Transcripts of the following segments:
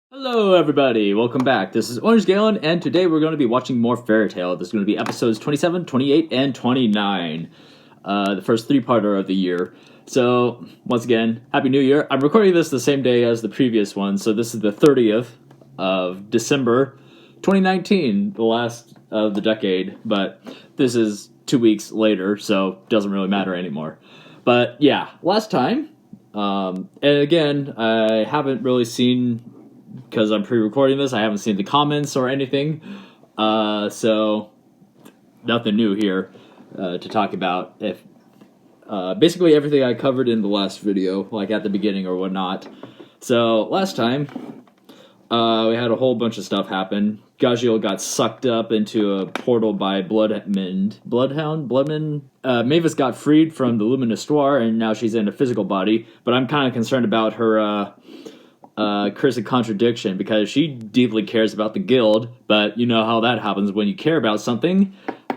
Hello everybody, welcome back. This is Orange Galen, and today we're going to be watching more Fairy Tail. This is going to be episodes 27, 28, and 29. The first three-parter of the year. So, once again, Happy New Year. I'm recording this the same day as the previous one, so this is the 30th of December 2019, the last of the decade, but this is 2 weeks later, so it doesn't really matter anymore. But yeah, last time, and again, I haven't really seen... because I'm pre-recording this, I haven't seen the comments or anything, so nothing new here to talk about. If basically everything I covered in the last video, like at the beginning or whatnot. So last time, we had a whole bunch of stuff happen. Gajiel got sucked up into a portal by Bloodhound. Mavis got freed from the Luminous Noir, and now she's in a physical body. But I'm kind of concerned about her. Cursed contradiction, because she deeply cares about the guild, but you know how that happens when you care about something.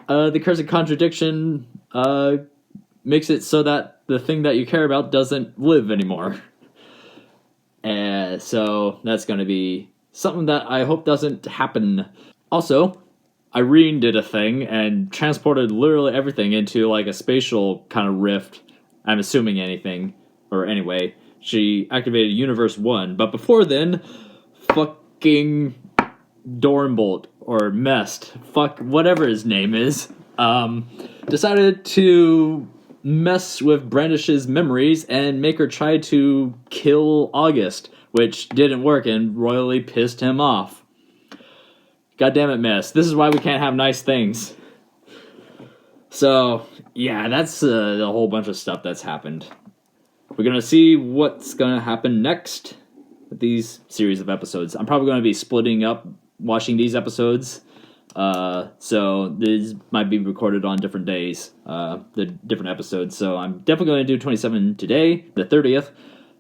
The cursed contradiction makes it so that the thing that you care about doesn't live anymore. So that's going to be something that I hope doesn't happen. Also, Irene did a thing and transported literally everything into like a spatial kind of rift. I'm assuming anything, or anyway. She activated Universe 1, but before then, fucking Dornbolt, or Mest, fuck, whatever his name is, decided to mess with Brandish's memories and make her try to kill August, which didn't work and royally pissed him off. God damn it, Mest. This is why we can't have nice things. So, yeah, that's a whole bunch of stuff that's happened. We're going to see what's going to happen next with these series of episodes. I'm probably going to be splitting up watching these episodes. So these might be recorded on different days, the different episodes. So I'm definitely going to do 27 today, the 30th.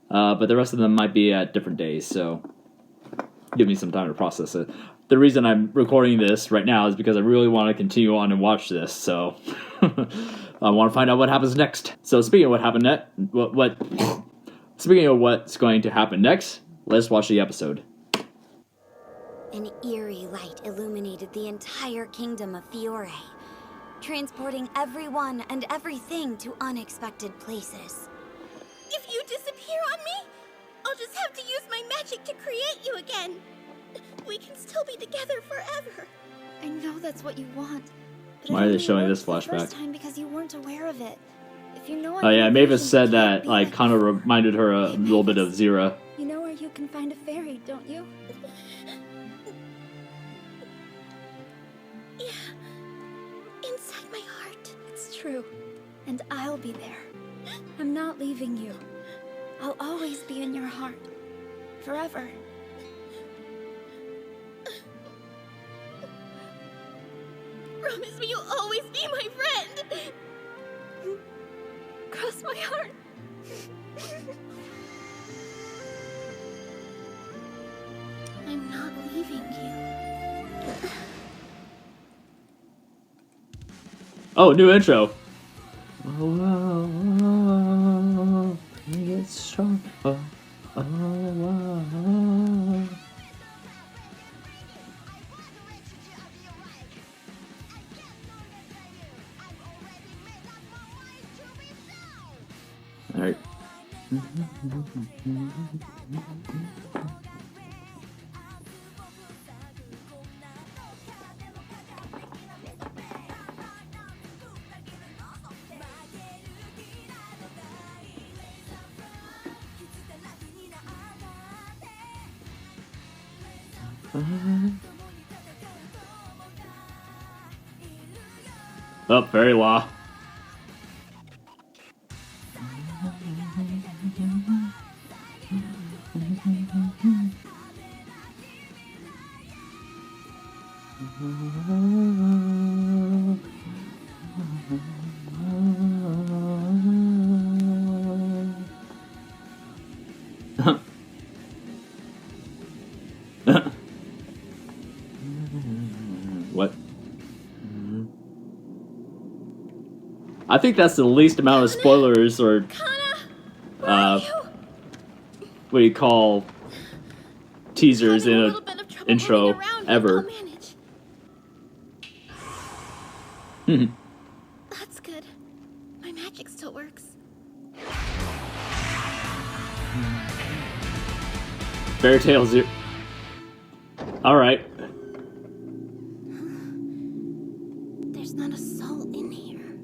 But the rest of them might be at different days. So give me some time to process it. The reason I'm recording this right now is because I really want to continue on and watch this. So... I want to find out what happens next. So speaking of what happened next, speaking of what's going to happen next, let's watch the episode. An eerie light illuminated the entire kingdom of Fiore, transporting everyone and everything to unexpected places. If you disappear on me, I'll just have to use my magic to create you again. We can still be together forever. I know that's what you want. Why are they showing this flashback? First time because you weren't aware of it. If you know, oh yeah, Mavis said that like kind of reminded her a little bit of Zira. You know where you can find a fairy, don't you? Yeah, inside my heart. It's true, and I'll be there. I'm not leaving you. I'll always be in your heart, forever. Promise me you'll always be my friend. Cross my heart. I'm not leaving you. Oh, new intro. Oh, it's strong. All right. Oh, fairy law. What? I think that's the least amount of spoilers or what do you call teasers in Having a an little bit of trouble intro moving around, but ever. I'll manage. That's good. My magic still works. Fairy Tail Zero. Alright. There's not a soul in here.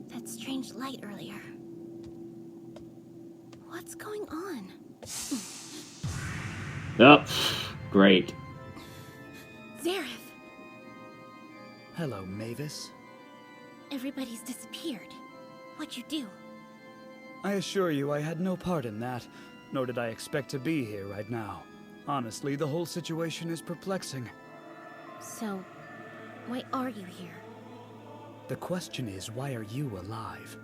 That strange light earlier. What's going on? Oh, great. Zareth, Hello, Mavis. everybody's disappeared. What'd you do? I assure you I had no part in that, nor did I expect to be here right now. Honestly, the whole situation is perplexing. So, why are you here? The question is, why are you alive?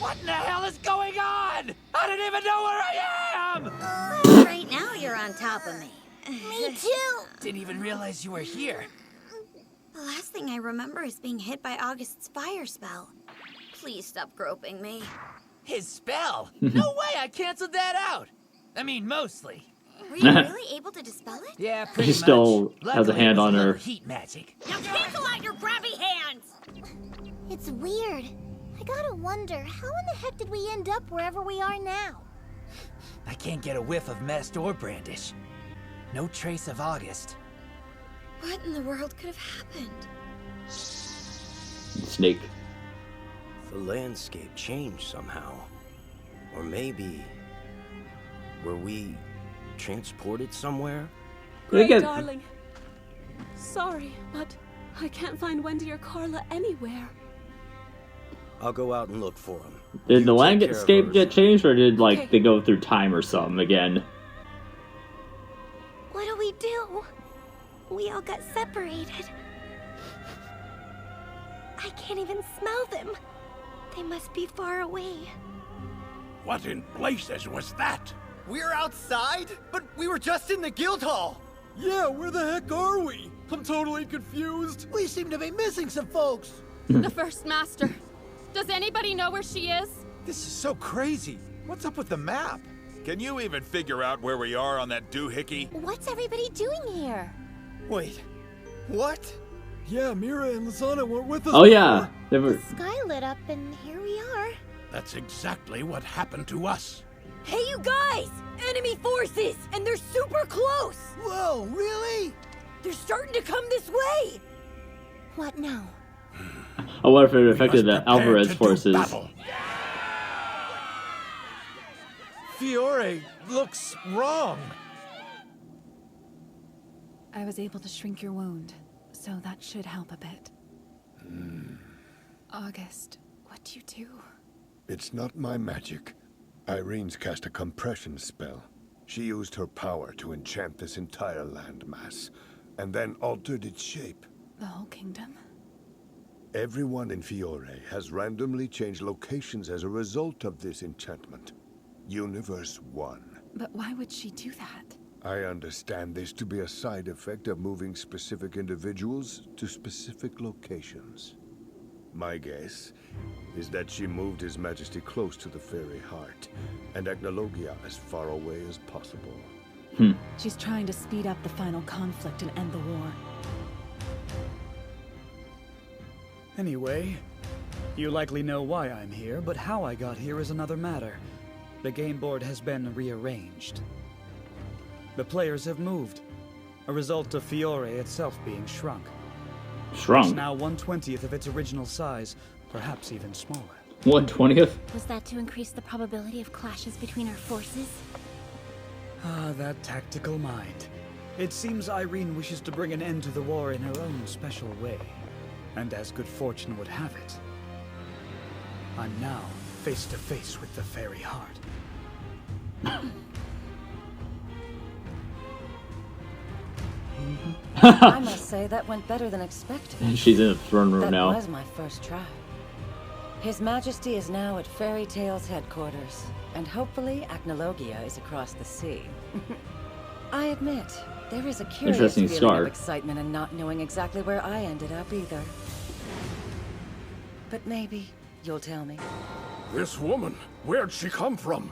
What in the hell is going on? I don't even know where I am! Right now you're on top of me. Me too! Didn't even realize you were here. The last thing I remember is being hit by August's fire spell. Please stop groping me. His spell? No way, I canceled that out. I mean, mostly. Were you really able to dispel it? Yeah, pretty She still much. has a Luckily, it hand was on little her. heat magic. Now cancel out your grabby hands! It's weird. I gotta wonder, how in the heck did we end up wherever we are now? I can't get a whiff of mist or brandish. No trace of August. What in the world could have happened? Snake. The landscape changed somehow. Or maybe... were we transported somewhere? They get- Darling. Sorry, but I can't find Wendy or Carla anywhere. I'll go out and look for them. Did the landscape get changed, or did, like, they go through time or something again? What do we do? We all got separated. I can't even smell them. They must be far away. What in blazes was that? We're outside? But we were just in the guildhall! Yeah, where the heck are we? I'm totally confused. We seem to be missing some folks! The First Master. Does anybody know where she is? This is so crazy. What's up with the map? Can you even figure out where we are on that doohickey? What's everybody doing here? Wait, what? Yeah, Mira and Lasana weren't with us. Oh yeah, they were. The sky lit up and here we are. That's exactly what happened to us. Hey, you guys! Enemy forces! And they're super close! Whoa, really? They're starting to come this way! What now? I wonder if it affected the Alvarez forces. Fiore looks wrong. I was able to shrink your wound, so that should help a bit. August, what do you do? It's not my magic. Irene's cast a compression spell. She used her power to enchant this entire landmass, and then altered its shape. The whole kingdom? Everyone in Fiore has randomly changed locations as a result of this enchantment. Universe 1. But why would she do that? I understand this to be a side effect of moving specific individuals to specific locations. My guess is that she moved His Majesty close to the Fairy Heart, and Agnologia as far away as possible. She's trying to speed up the final conflict and end the war. Anyway, you likely know why I'm here, but how I got here is another matter. The game board has been rearranged. The players have moved, a result of Fiore itself being shrunk. It's Shrunk. now 1/20th of its original size, perhaps even smaller. 1/20th? Was that to increase the probability of clashes between our forces? Ah, that tactical mind. It seems Irene wishes to bring an end to the war in her own special way. And as good fortune would have it, I'm now face to face with the Fairy Heart. I must say that went better than expected. She's in the throne room That now. was my first try. His Majesty is now at Fairy Tale's headquarters, and hopefully Agnologia is across the sea. I admit, there is a curious Interesting feeling start. of excitement in not knowing exactly where I ended up either. But maybe you'll tell me. This woman, where'd she come from?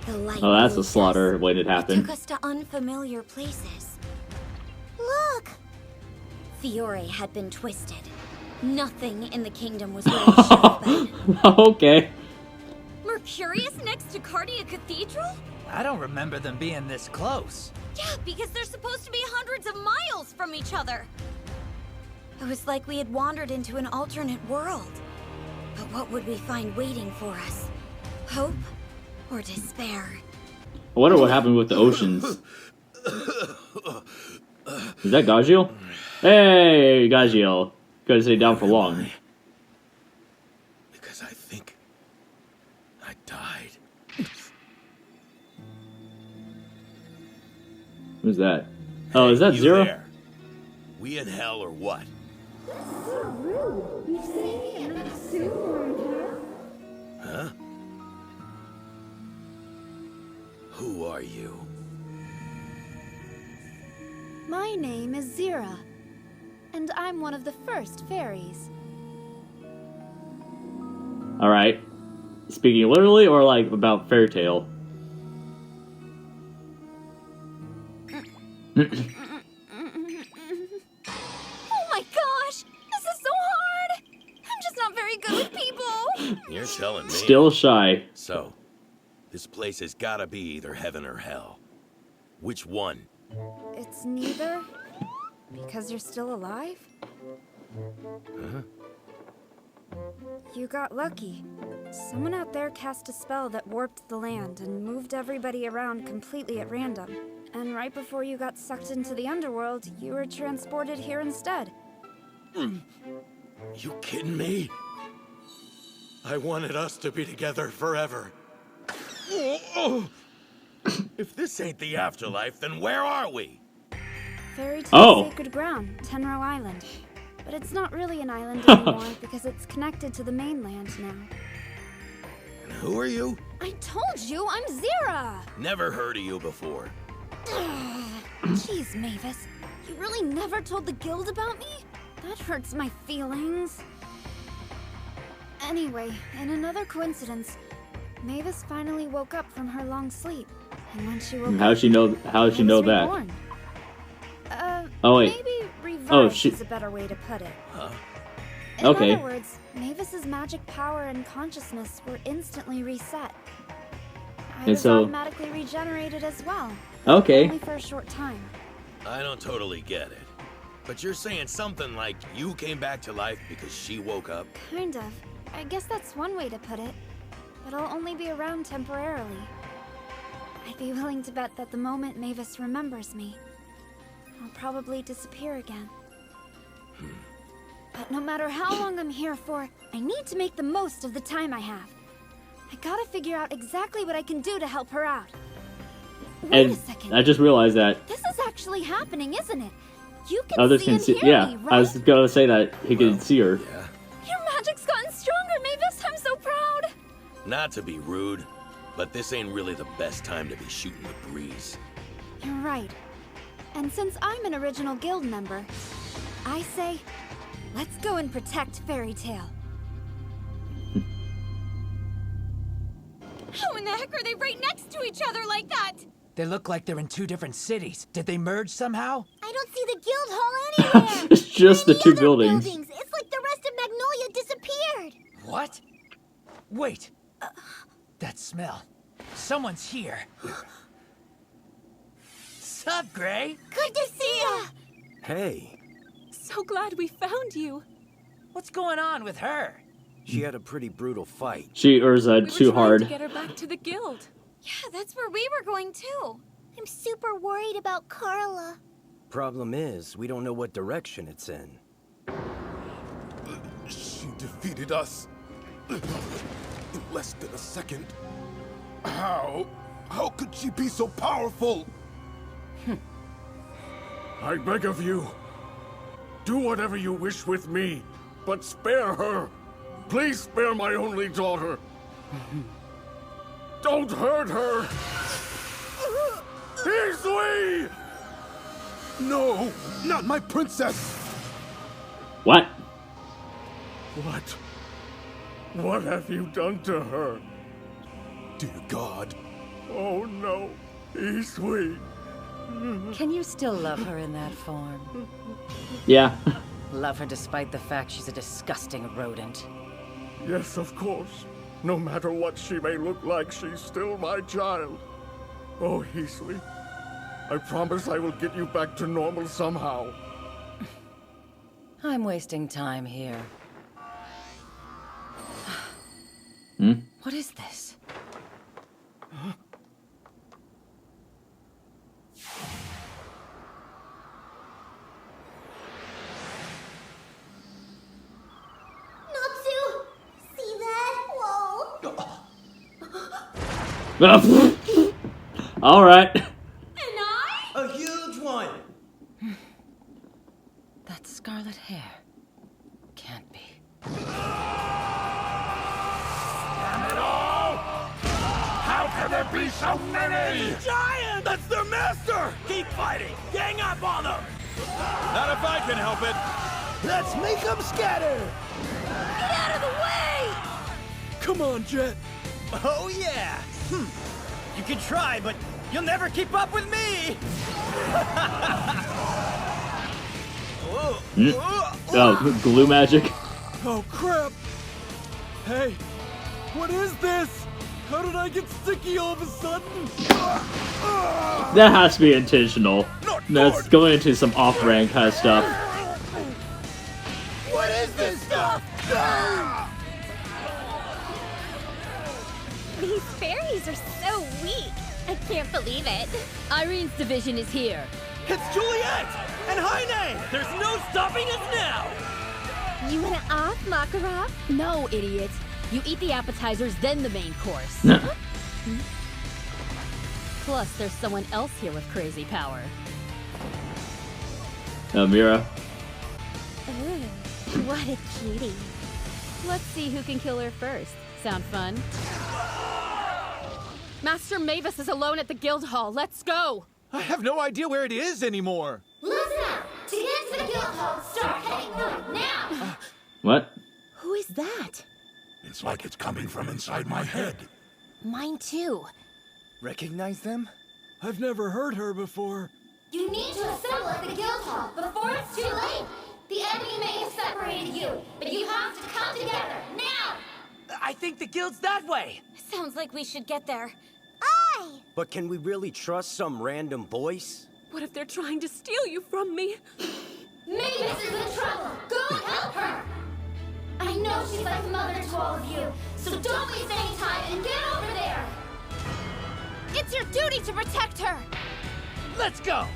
The light Oh, that's a moved slaughter us. waiting to It happen. took us to unfamiliar places. Look! Fiore had been twisted. Nothing in the kingdom was where it should have been. Okay. Mercurius next to Cardia Cathedral? I don't remember them being this close. Yeah, because they're supposed to be hundreds of miles from each other. It was like we had wandered into an alternate world. But what would we find waiting for us? Hope or despair? I wonder what happened with the oceans. Is that Gagiel? Hey, Gagiel. Gotta stay down for long. Because I think I died. Who's that? Oh, is that You Zero? there? We in hell or what? Huh? Who are you? My name is Zira, and I'm one of the first fairies. Alright. Speaking literally or like about fairy tale? Oh my gosh! This is so hard! I'm just not very good with people! You're telling me. Still shy. So, this place has gotta be either heaven or hell. Which one? It's neither. Because you're still alive? Huh? You got lucky. Someone out there cast a spell that warped the land and moved everybody around completely at random. And right before you got sucked into the underworld, you were transported here instead. You kidding me? I wanted us to be together forever. If this ain't the afterlife, then where are we? Fairy Tale Oh. Sacred Ground, Tenro Island. But it's not really an island anymore because it's connected to the mainland now. And who are you? I told you, I'm Zira! Never heard of you before. Jeez, Mavis. You really never told the guild about me? That hurts my feelings. Anyway, in another coincidence, Mavis finally woke up from her long sleep. And when she woke How'd up, she know? How'd she I know was that? reborn. Oh wait. Maybe revived Oh, she- is a better way to put it. Huh? In Okay. other words, Mavis's magic power and consciousness were instantly reset. I And was so- automatically regenerated as well. Okay. Only for a short time. I don't totally get it. But you're saying something like you came back to life because she woke up? Kind of. I guess that's one way to put it. But I'll only be around temporarily. I'd be willing to bet that the moment Mavis remembers me, I'll probably disappear again. But no matter how long I'm here for, I need to make the most of the time I have. I gotta figure out exactly what I can do to help her out. Wait a And second. I just realized that This is actually happening, isn't it? You can others see can and see. hear Yeah, me, right? I was gonna say that he could see her. Yeah. Your magic's gotten stronger, Mavis. I'm so proud. Not to be rude, but this ain't really the best time to be shooting the breeze. You're right. And since I'm an original guild member, I say, let's go and protect Fairy Tale. How in the heck are they right next to each other like that? They look like they're in two different cities. Did they merge somehow? I don't see the guildhall anywhere. It's just the Any two other buildings. It's like the rest of Magnolia disappeared. What? Wait. That smell. Someone's here. Sup, Gray? Good to see ya. Hey, So glad we found you. What's going on with her? she had a pretty brutal fight. She Urza We were too trying hard. to get her back to the guild. Yeah, that's where we were going too. I'm super worried about Carla. Problem is, we don't know what direction it's in. She defeated us in less than a second. How? How could she be so powerful? I beg of you, do whatever you wish with me, but spare her. Please spare my only daughter. Don't hurt her. Easily! No, not my princess. What? What? What have you done to her? Dear God. Oh no, he's sweet. Can you still love her in that form? Yeah. Love her despite the fact she's a disgusting rodent. Yes, of course. No matter what she may look like, she's still my child. Oh, Heasley, I promise I will get you back to normal somehow. I'm wasting time here. What is this? Natsu! See that? Whoa! All right. A huge one! That scarlet hair. Can't be. Damn it all! How can there be so many? Giant! That's their master! Keep fighting! Gang up on them! Not if I can help it. Let's make them scatter! Get out of the way! Come on, Jet! Oh, yeah! You can try, but you'll never keep up with me! Oh, glue magic. Oh, crap! Hey, what is this? How did I get sticky all of a sudden? That has to be intentional. That's going into some off-brand kind of stuff. What is this stuff? These fairies are so weak. I can't believe it. Irene's division is here. It's Juliet and Heine! There's no stopping us now! You want to off, Makarov? No, idiot. You eat the appetizers, then the main course. Plus, there's someone else here with crazy power. Mira. Ooh, what a cutie. Let's see who can kill her first. Sound fun? Master Mavis is alone at the Guildhall. Let's go! I have no idea where it is anymore. Listen up! To get to the Guildhall, start heading north now! What? Who is that? It's like it's coming from inside my head. Mine too. Recognize them? I've never heard her before. You need to assemble at the Guildhall before it's too late! The enemy may have separated you, but you have to come together, now! I think the guild's that way. Sounds like we should get there. Aye! But can we really trust some random voice? What if they're trying to steal you from me? Mavis is in trouble! Go and help her! I know she's like a mother to all of you, so don't waste any time and get over there! It's your duty to protect her! Let's go.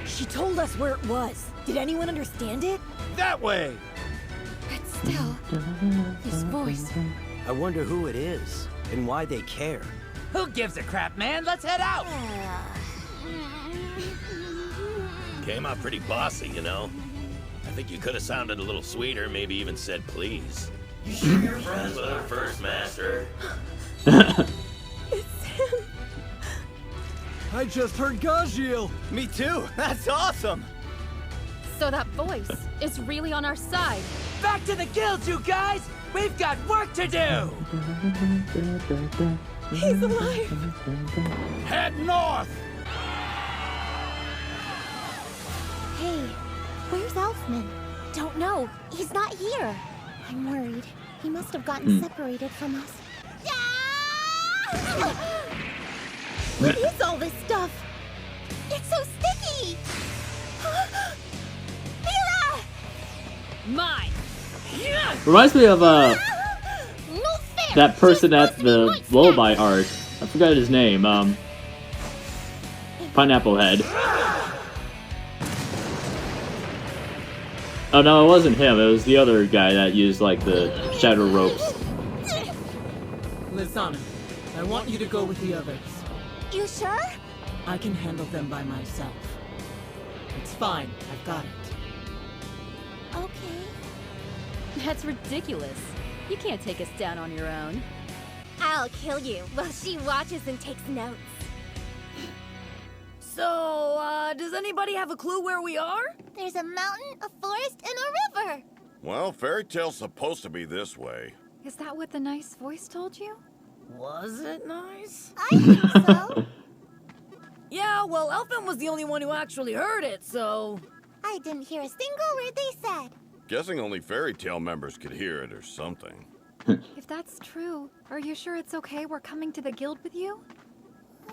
She told us where it was. Did anyone understand it? That way! But still, this voice. I wonder who it is and why they care. Who gives a crap, man? Let's head out. Came out pretty bossy, you know. I think you could have sounded a little sweeter, maybe even said please. You sure you're friends with our first master? It's him. I just heard Gajiel. Me too. That's awesome. So that voice is really on our side. Back to the guild, you guys. We've got work to do. He's alive. Head north! Hey, where's Elfman? Don't know. He's not here. I'm worried. He must have gotten separated from us. What is all this stuff? It's so sticky! Mira! Mine. Reminds me of No fair! that person at the lullaby art. I forgot his name. Pineapple Head. Oh no, it wasn't him. It was the other guy that used like the shadow ropes. Lisana, I want you to go with the others. You sure? I can handle them by myself. It's fine. I've got it. Okay. That's ridiculous. You can't take us down on your own. I'll kill you while she watches and takes notes. So, does anybody have a clue where we are? There's a mountain, a forest, and a river! Well, Fairy Tale's supposed to be this way. Is that what the nice voice told you? Was it nice? I think so. Yeah, well, Elfin was the only one who actually heard it, so... I didn't hear a single word they said. Guessing only fairy tale members could hear it or something. If that's true, are you sure it's okay we're coming to the guild with you?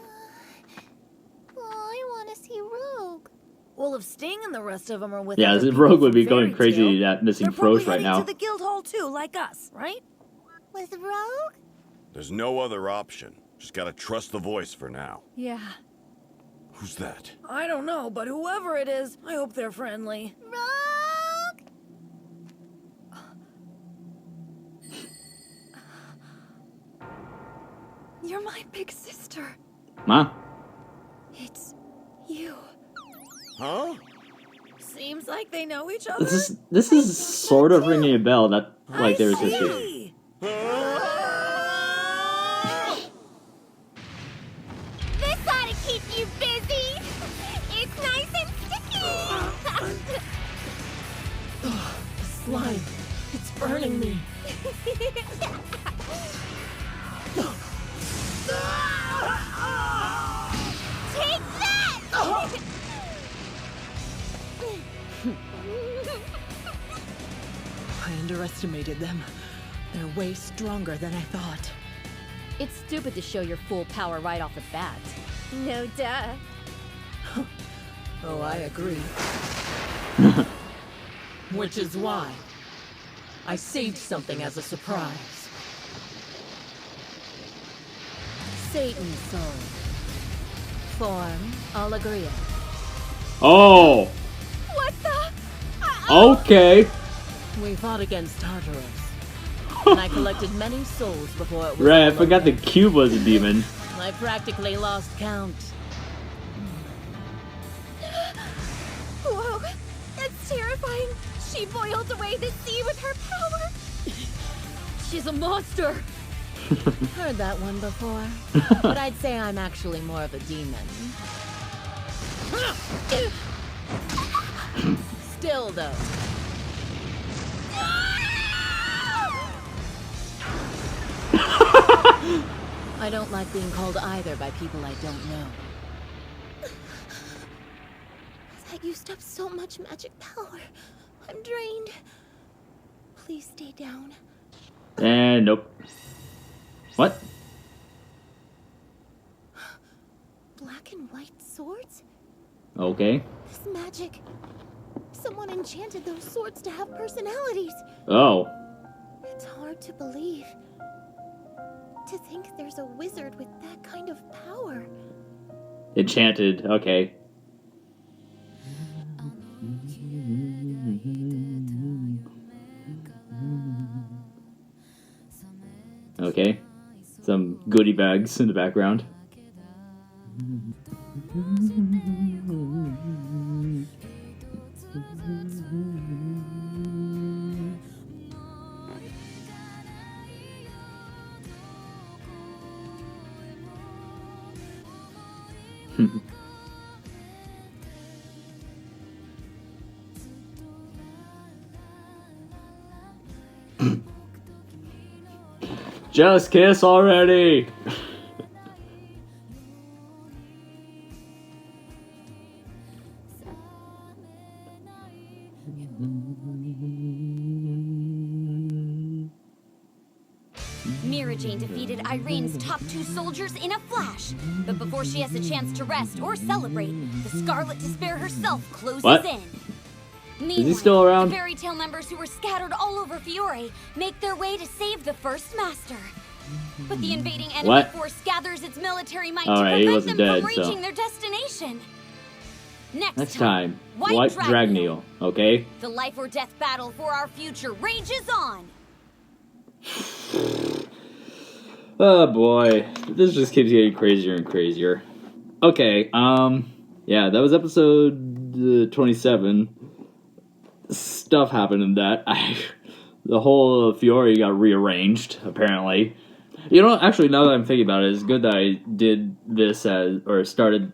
I want to see Rogue. Well, if Sting and the rest of them are with Yeah, other Rogue would be people from going crazy Fairy Tale, at missing they're probably Frosh right heading now. to the Guildhall too, like us, right? With Rogue? There's no other option. Just gotta trust the voice for now. Yeah. Who's that? I don't know, but whoever it is, I hope they're friendly. Rogue! You're my big sister. Huh? It's you. Huh? Seems like they know each other. This is sort of ringing a bell that like there's history. This ought to keep you busy. It's nice and sticky. Slime. It's burning me. Take that! I underestimated them. They're way stronger than I thought. It's stupid to show your full power right off the bat. No duh. Oh, I agree. Which is why I saved something as a surprise. Satan's soul. Form Allegria. Oh. What the? Okay. We fought against Tartarus, and I collected many souls before it was Right, I all forgot over. the cube was a demon. I practically lost count. Whoa, that's terrifying. She boiled away the sea with her power. She's a monster. Heard that one before, but I'd say I'm actually more of a demon. Still, though. I don't like being called either by people I don't know. That used up so much magic power. I'm drained. Please stay down. And nope. What? Black and white swords? Okay. This magic. Someone enchanted those swords to have personalities. Oh. It's hard to believe. To think there's a wizard with that kind of power. Enchanted. Okay. Okay. Some goodie bags in the background. Just kiss already! Mira Jane defeated Irene's top 2 soldiers in a flash. But before she has a chance to rest or celebrate, the Scarlet Despair herself closes What? in. Is he still around? The fairy tale members who were scattered all over Fiore make their way to save the first master. But the invading enemy What? force gathers its military might Alright, he to prevent wasn't them dead, from so. reaching their destination. Next time. White Dragneel. Okay? The life or death battle for our future rages on. Oh boy. This just keeps getting crazier and crazier. Okay, yeah, that was episode 27. Stuff happened in that. The whole Fiore got rearranged, apparently. You know, actually, now that I'm thinking about it, it's good that I did this or started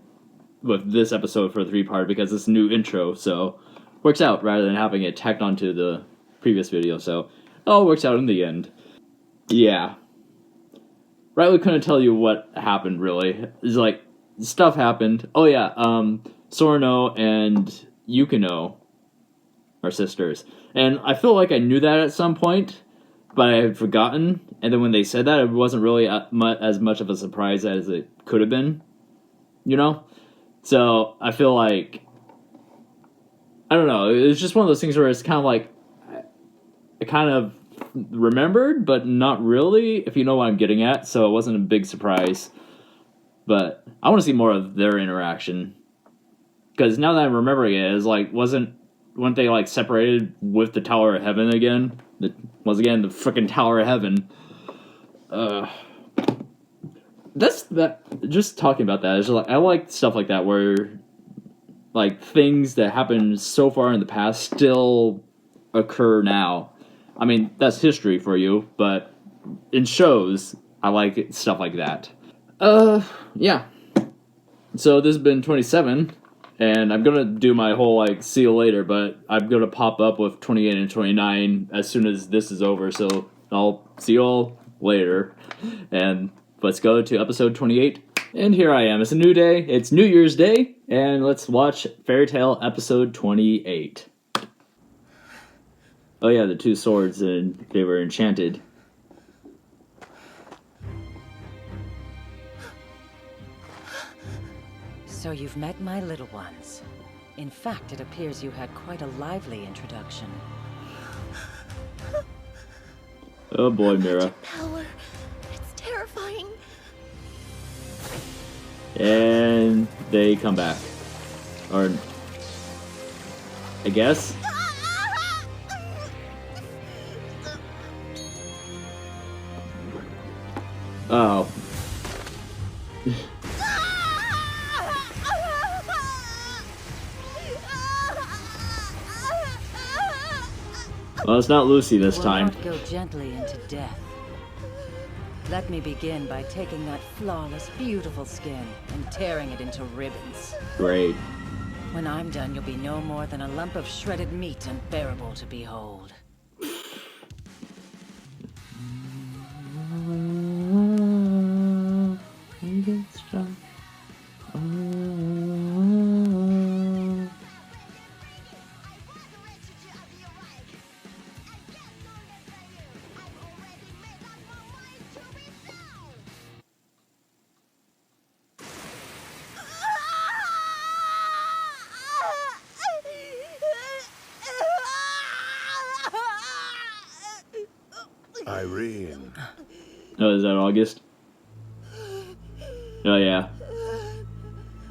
with this episode for the 3-part because it's a new intro, so works out rather than having it tacked onto the previous video, so it all works out in the end. Yeah. Riley couldn't tell you what happened, really. It's like, stuff happened. Oh, yeah, Sorno and Yukino are sisters. And I feel like I knew that at some point, but I had forgotten. And then when they said that, it wasn't really as much of a surprise as it could have been, you know? So I feel like, I don't know, it was just one of those things where it's kind of like, I kind of remembered, but not really, if you know what I'm getting at. So it wasn't a big surprise. But I want to see more of their interaction. Because now that I'm remembering it, it's like, weren't they like separated with the Tower of Heaven again? Once again, the freaking Tower of Heaven. Just talking about that, it's like, I like stuff like that where like things that happened so far in the past still occur now. I mean, that's history for you, but in shows, I like stuff like that. Yeah. So this has been 27, and I'm gonna do my whole, like, see you later, but I'm gonna pop up with 28 and 29 as soon as this is over, so I'll see you all later. And let's go to episode 28. And here I am. It's a new day. It's New Year's Day, and let's watch Fairy Tail episode 28. Oh yeah, the two swords, and they were enchanted. So you've met my little ones. In fact, it appears you had quite a lively introduction. Oh boy, Mira. Power. It's terrifying. And they come back. Or, I guess? Oh. Well, it's not Lucy this time. We'll not go gently into death. Let me begin by taking that flawless, beautiful skin and tearing it into ribbons. Great. When I'm done, you'll be no more than a lump of shredded meat unbearable to behold. Irene. Oh, is that August? Oh, yeah.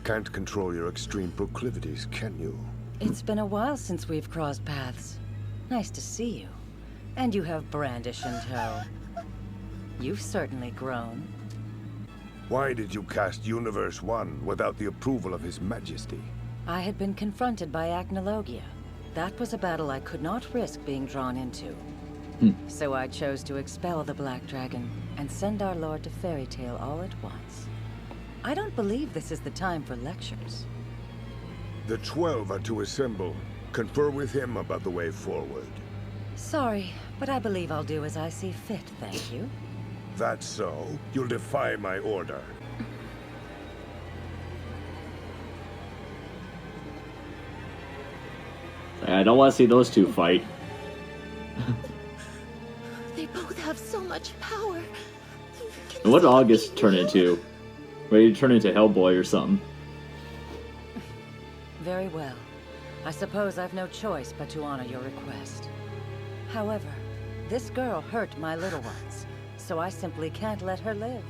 Can't control your extreme proclivities, can you? It's been a while since we've crossed paths. Nice to see you. And you have Brandish in tow. You've certainly grown. Why did you cast Universe 1 without the approval of His Majesty? I had been confronted by Acnologia. That was a battle I could not risk being drawn into. So I chose to expel the Black Dragon and send our Lord to Fairy Tail all at once. I don't believe this is the time for lectures. The 12 are to assemble. Confer with him about the way forward. Sorry, but I believe I'll do as I see fit, thank you. That's so? You'll defy my order. I don't want to see those two fight. They both have so much power. And what did August turn into? Maybe turn into Hellboy or something. Very well. I suppose I've no choice but to honor your request. However, this girl hurt my little ones, so I simply can't let her live.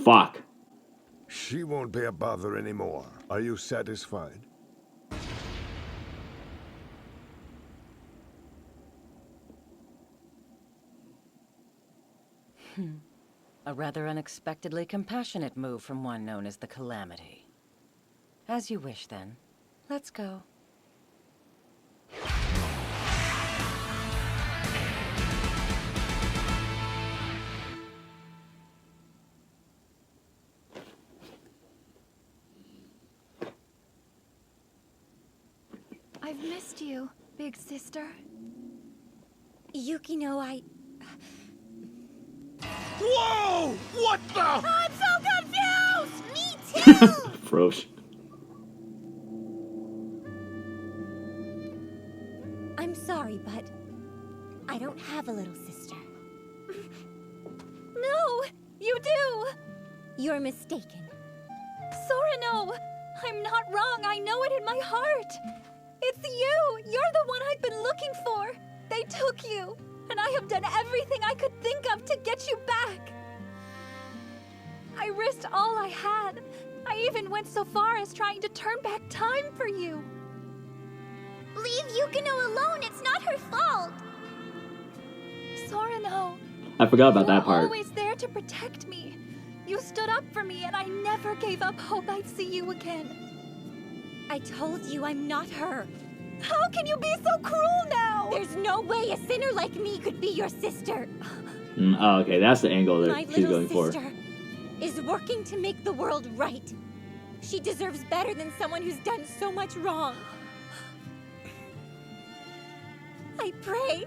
Fuck. She won't be a bother anymore. Are you satisfied? A rather unexpectedly compassionate move from one known as the Calamity. As you wish, then. Let's go. I've missed you, big sister. Yukino, Whoa! What the? I'm so confused! Me too! Frosh. I'm sorry, but I don't have a little sister. No, you do! You're mistaken. Sora, no! I'm not wrong, I know it in my heart! It's you! You're the one I've been looking for! They took you! And I have done everything I could think of to get you back! I risked all I had. I even went so far as trying to turn back time for you. Leave Yukino alone, it's not her fault! Sora, no. I forgot about that You were part. always there to protect me. You stood up for me, and I never gave up hope I'd see you again. I told you I'm not her. How can you be so cruel now? There's no way a sinner like me could be your sister. Oh, okay, that's the angle My that she's little going sister for. is working to make the world right. She deserves better than someone who's done so much wrong. I pray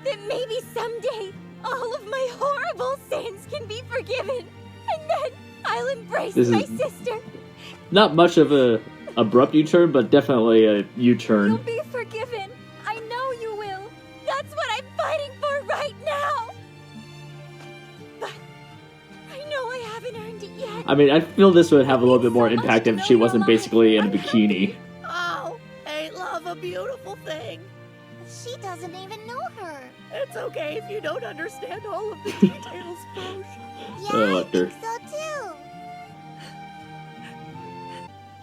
that maybe someday all of my horrible sins can be forgiven, and then I'll embrace This my is- sister. Not much of a abrupt U-turn, but definitely a U-turn. You'll be forgiven. I know you will. That's what I'm fighting for right now. But I know I haven't earned it yet. I mean, I feel this would have a little bit more impact if she wasn't basically in a bikini. Oh, ain't love a beautiful thing? She doesn't even know her. It's okay if you don't understand all of the details, Frosh. Oh, Lecter. So too.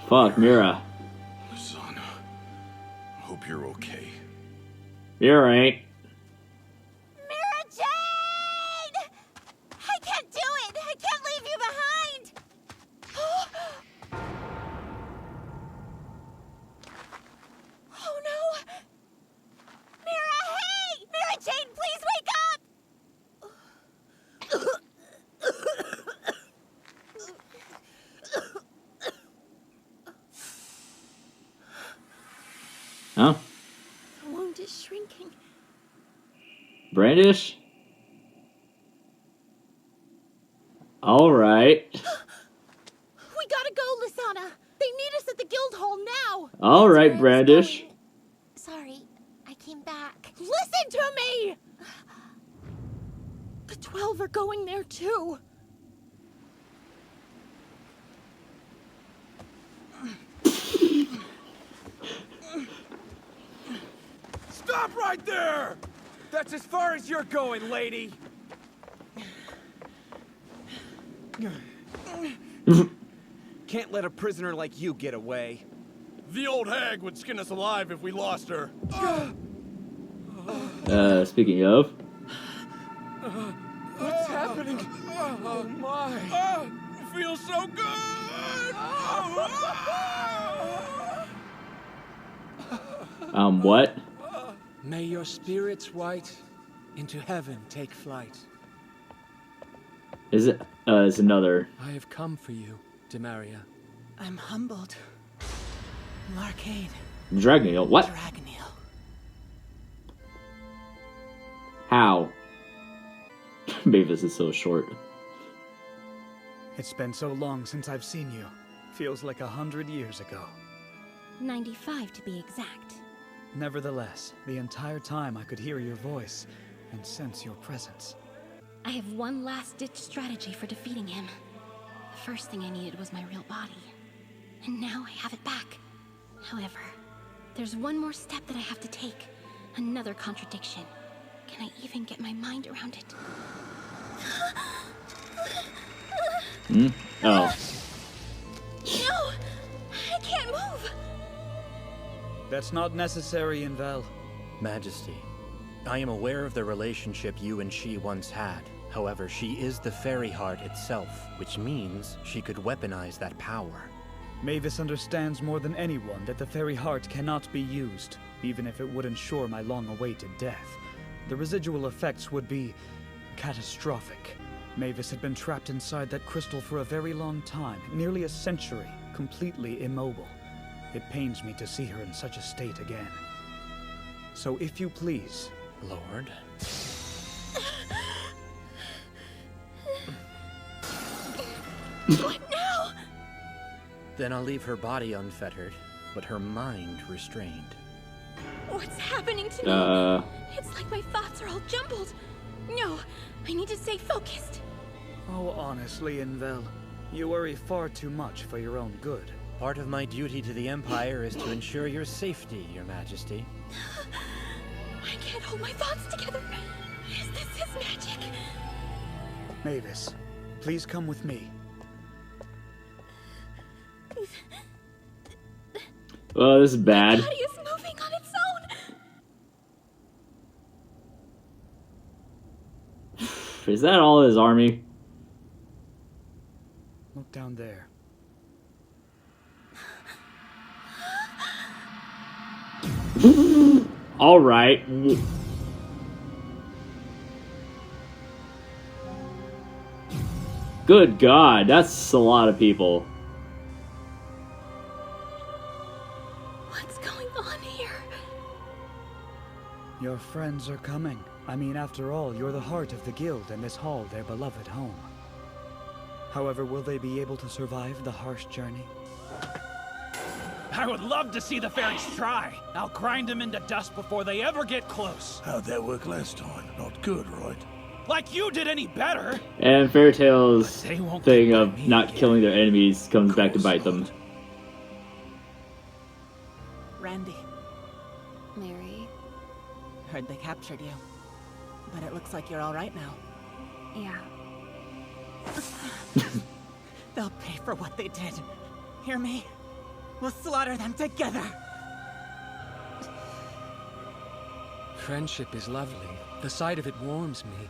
Fuck, Mira. Son, hope you're okay. You're right. Mira Jade! I can't do it! I can't leave you behind! Oh no! Mira, hey! Mira Jade, please wake up! Huh? The wound is shrinking. Brandish? Alright. We gotta go, Lisana. They need us at the guildhall now. Alright, Brandish. Sorry, I came back. Listen to me! The 12 are going there too. Stop right there! That's as far as you're going, lady. Can't let a prisoner like you get away. The old hag would skin us alive if we lost her. Speaking of. What's happening? Oh my! It feels so good! What? May your spirits white into heaven take flight. Is it? It's another. I have come for you, Demaria. I'm humbled. Larcade. Dragoneel. What? Dragoneel. How? Mavis is so short. It's been so long since I've seen you. Feels like 100 years ago. 95 to be exact. Nevertheless, the entire time I could hear your voice and sense your presence. I have one last-ditch strategy for defeating him. The first thing I needed was my real body. And now I have it back. However, there's one more step that I have to take. Another contradiction. Can I even get my mind around it? Hmm? Oh. No! I can't move! That's not necessary, Invel. Majesty, I am aware of the relationship you and she once had. However, she is the fairy heart itself, which means she could weaponize that power. Mavis understands more than anyone that the fairy heart cannot be used, even if it would ensure my long-awaited death. The residual effects would be catastrophic. Mavis had been trapped inside that crystal for a very long time, nearly a century, completely immobile. It pains me to see her in such a state again. So if you please, Lord. What now? Then I'll leave her body unfettered, but her mind restrained. What's happening to me? It's like my thoughts are all jumbled. No, I need to stay focused. Oh, honestly, Invel, you worry far too much for your own good. Part of my duty to the Empire is to ensure your safety, Your Majesty. I can't hold my thoughts together. Is this his magic? Mavis, please come with me. Oh, this is bad. My body is moving on its own. Is that all his army? Look down there. All right. Good God, that's a lot of people. What's going on here? Your friends are coming. I mean, after all, you're the heart of the guild and this hall their beloved home. However, will they be able to survive the harsh journey? I would love to see the fairies try. I'll grind them into dust before they ever get close. How'd that work last time? Not good, right? Like you did any better. And Fairy Tail's thing of not killing their enemies comes back to bite them. Randy, Mary. heard they captured you. But it looks like you're all right now. Yeah. They'll pay for what they did. Hear me? We'll slaughter them together. Friendship is lovely. The sight of it warms me.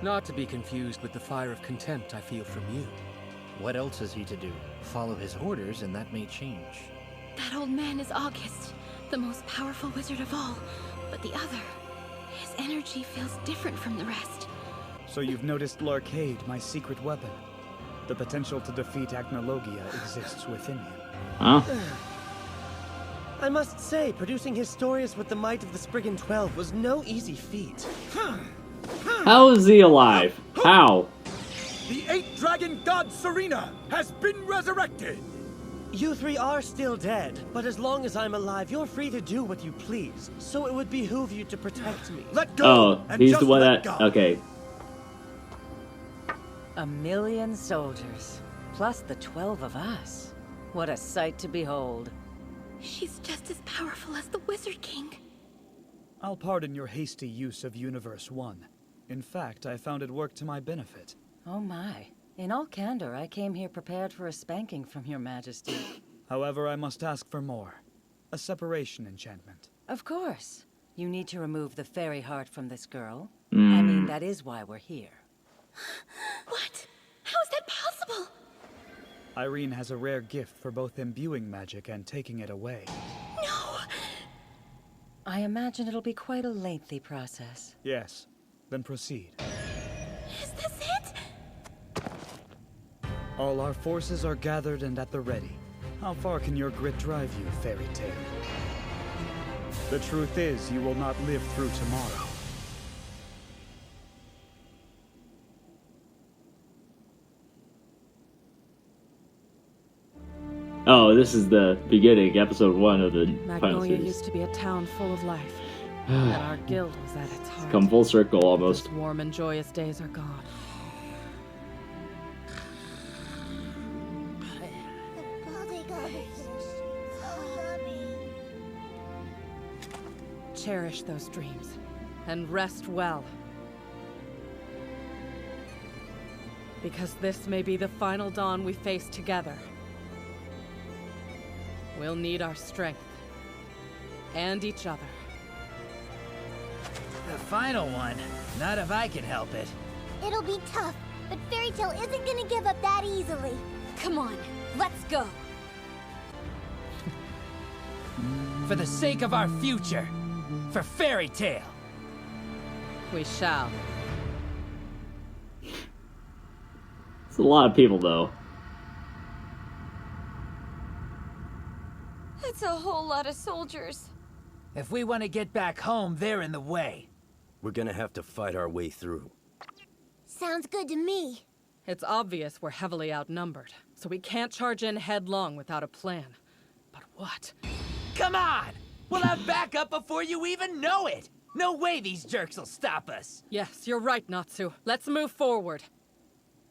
Not to be confused with the fire of contempt I feel from you. What else is he to do? Follow his orders and that may change. That old man is August, the most powerful wizard of all. But the other, his energy feels different from the rest. So you've noticed Larcade, my secret weapon. The potential to defeat Agnologia exists within him. Huh? I must say, producing Historius with the might of the Spriggan 12 was no easy feat. How is he alive? How? The 8-dragon god Serena has been resurrected. You three are still dead, but as long as I'm alive, you're free to do what you please. So it would behoove you to protect me. Let go. Oh, and he's just the one let that... go. Okay. 1,000,000 soldiers, plus the 12 of us. What a sight to behold. She's just as powerful as the Wizard King. I'll pardon your hasty use of Universe 1. In fact, I found it worked to my benefit. Oh my. In all candor, I came here prepared for a spanking from your majesty. However, I must ask for more. A separation enchantment. Of course. You need to remove the fairy heart from this girl. I mean, that is why we're here. What? How is that possible? Irene has a rare gift for both imbuing magic and taking it away. No! I imagine it'll be quite a lengthy process. Yes. Then proceed. Is this it? All our forces are gathered and at the ready. How far can your grit drive you, Fairy Tail? The truth is, you will not live through tomorrow. Oh, this is the beginning, episode 1 of the final Magnolia series. used to be a town full of life, and our guild was at its heart. Come full circle, almost. Those warm and joyous days are gone. Cherish those dreams, and rest well. Because this may be the final dawn we face together. We'll need our strength. And each other. The final one? Not if I can help it. It'll be tough, but Fairy Tail isn't gonna give up that easily. Come on, let's go. For the sake of our future. For Fairy Tail. We shall. It's a lot of people, though. That's a whole lot of soldiers. If we want to get back home, they're in the way. We're gonna have to fight our way through. Sounds good to me. It's obvious we're heavily outnumbered, so we can't charge in headlong without a plan. But what? Come on! We'll have backup before you even know it! No way these jerks will stop us! Yes, you're right, Natsu. Let's move forward.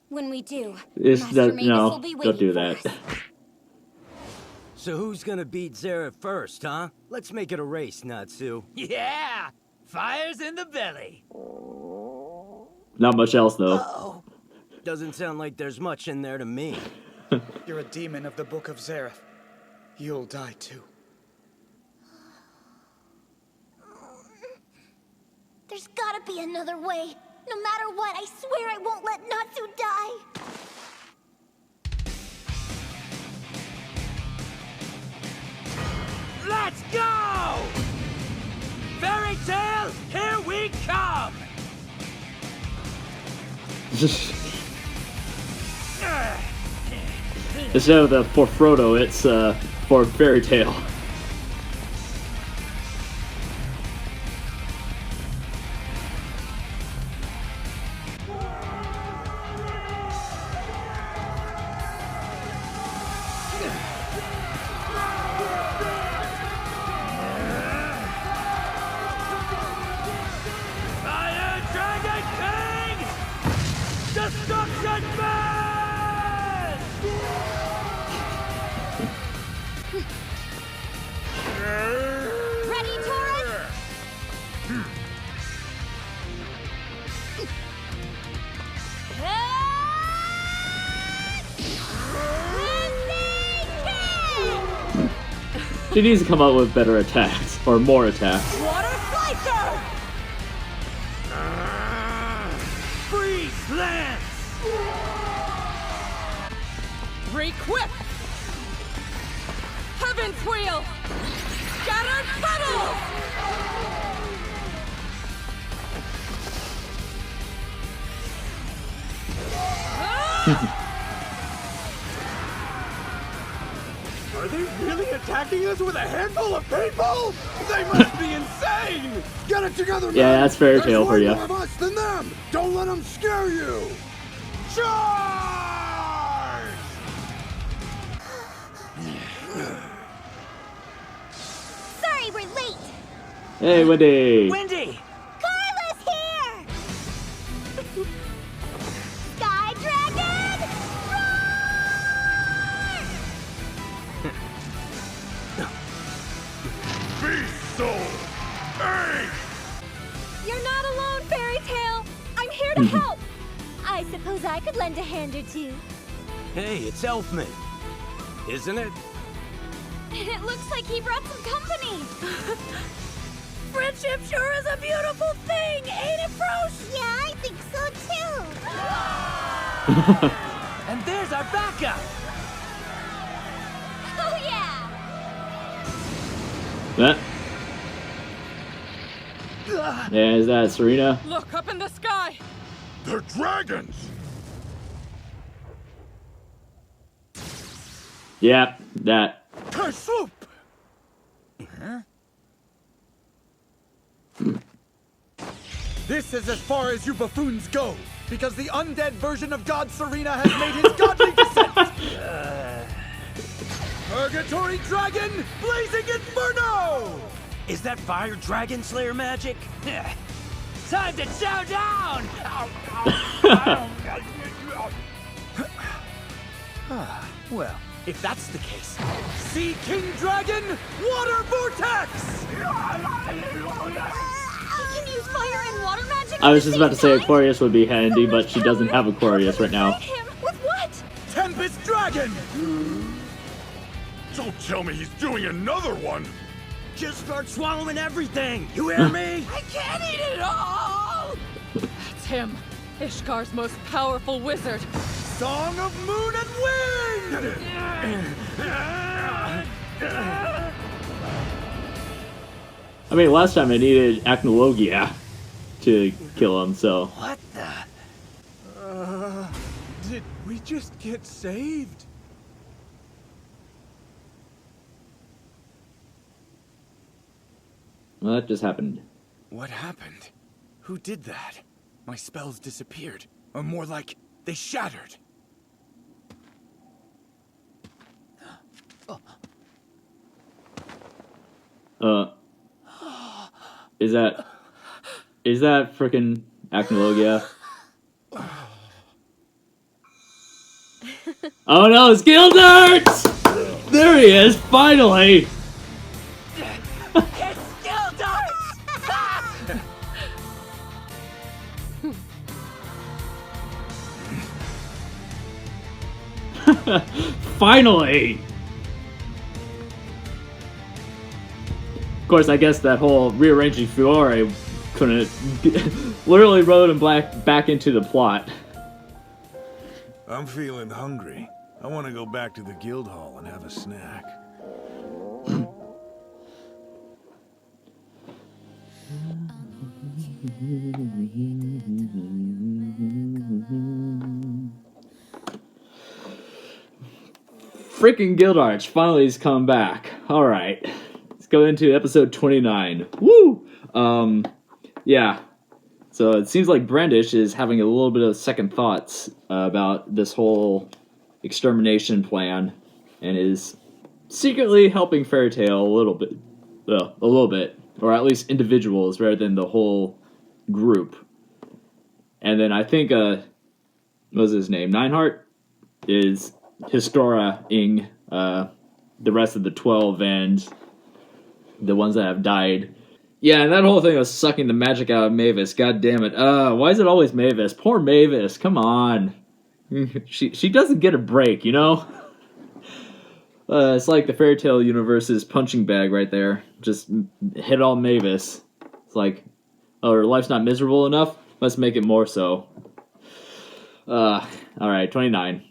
When we do, Master Mavis will be don't do waiting that. for us. So who's gonna beat Zara first, huh? Let's make it a race, Natsu. Yeah! Fire's in the belly! Not much else, though. Doesn't sound like there's much in there to me. You're a demon of the Book of Zareth. You'll die too. There's gotta be another way. No matter what, I swear I won't let Natsu die. Let's go! Fairy Tail, here we come! Instead of the for Frodo, it's for Fairy Tail. Fire Dragon King! Destruction Man! Ready, Taurus? She needs to come out with better attacks, or more attacks. Water Slicer! Freeze Lance! Requip! Heaven's Wheel! Scattered Petals! Are they really attacking us with a handful of people? They must be insane! Get it together, man! Yeah, that's Fairy Tail for you. There's way more of us than them! Don't let them scare you! Charge! Sorry we're late. Hey, Wendy! Wendy! Carla's here! Sky Dragon! Beast Soul! Hey! You're not alone, Fairy Tail. I'm here to help. I suppose I could lend a hand or two. Hey, it's Elfman. Isn't it? It looks like he brought some company. Friendship sure is a beautiful thing, ain't it, Frosh? Yeah, I think so too. And there's our backup! Oh yeah! That. Yeah, is that Serena? Look up in the sky! They're dragons! Yeah, that. Kersloop! This is as far as you buffoons go, because the undead version of God Serena has made his godly descent! Purgatory Dragon, Blazing Inferno! Is that Fire Dragon Slayer magic? Time to chow down! Well, if that's the case, Sea King Dragon, Water Vortex! He can use fire and water magic. I was just about to say Aquarius would be handy, but she doesn't have Aquarius right now. With what? Tempest Dragon! Don't tell me he's doing another one! Just start swallowing everything! You hear me? I can't eat it all! That's him. Ishgar's most powerful wizard. Song of Moon and Wind! I mean, last time I needed Acnologia to kill him, so. What the? Did we just get saved? Well, that just happened. What happened? Who did that? My spells disappeared. Or more like, they shattered. Is that frickin' Acnologia? Oh no, it's Guildarts! There he is, finally! It's Guildarts! Finally! Of course, I guess that whole rearranging Fiore couldn't literally wrote him back into the plot. I'm feeling hungry. I want to go back to the guildhall and have a snack. Freaking Guildarts finally has come back. Alright. Let's go into episode 29. Woo! Yeah. So it seems like Brandish is having a little bit of second thoughts about this whole extermination plan and is secretly helping Fairy Tail a little bit. Or at least individuals rather than the whole group. And then I think, what was his name? Nineheart is Historia-ing the rest of the 12 and the ones that have died. Yeah, and that whole thing was sucking the magic out of Mavis. God damn it. Why is it always Mavis? Poor Mavis. Come on. She doesn't get a break, you know? It's like the Fairy Tail universe's punching bag right there. Just hit all Mavis. It's like, oh, her life's not miserable enough? Let's make it more so. Alright, 29.